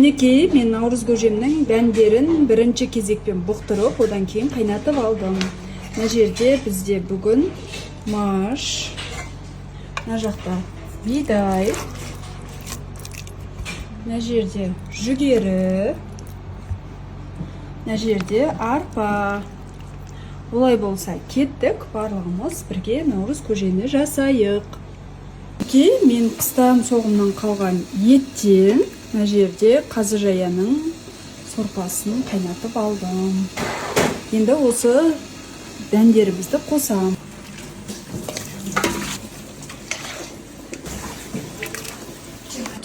Мінекей мен наурыз көжемнің дәндерін бірінші кезекпен бұқтырып, одан кейін қайнатып алдым. Мына жерде бізде бүгін маш, мына жақта бидай, мына жерде жүгері, мына жерде арпа. Олай болса кеттік, барлығымыз бірге наурыз көжені жасайық. Мен қыстан соғымнан қалған еттен мына жерде қазы жаяның сорпасын қайнатып алдым. Енді осы дәндерімізді қосам.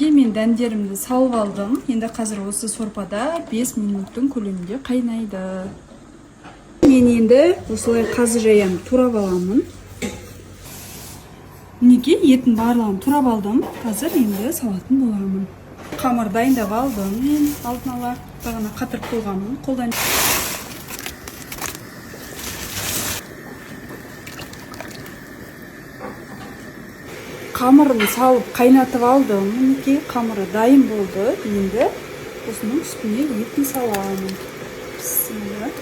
Мен дәндерімді салып алдым. Енді қазір осы сорпада 5 минуттың көлемінде қайнайды. Мен енді осылай қазы жаяны турап аламын. Мінекей етін барлығын турап алдым. Қазір енді салатын боламын. Қамыр дайындап алдым. Мен алдын ала бағана қатырып қойғанмын. Қолдан қамырын салып қайнатып алдым. Мінекей қамыры дайын болды. Енді осының үстіне етін саламын. Бісміллә.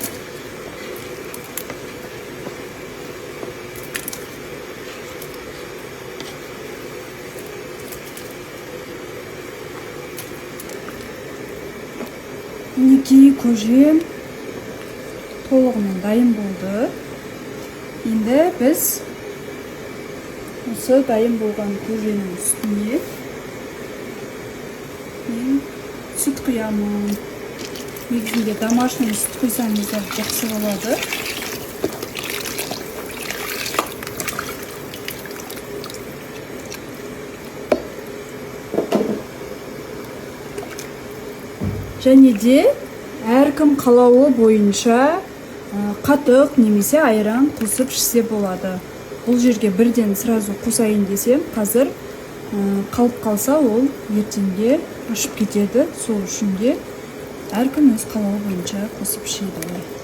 Мінекей көжем толығымен дайын болды. Енді біз осы дайын болған көженің үстіне мен сүт құямын. Негізінде домашний сүт құйсаңыздар жақсы болады. Және де әркім қалауы бойынша қатық немесе айран қосып ішсе болады. Бұл жерге бірден сразу қосайын десем, қазір қалып қалса ол ертеңге ашып кетеді. Сол үшін де әркім өз қалауы бойынша қосып ішеді.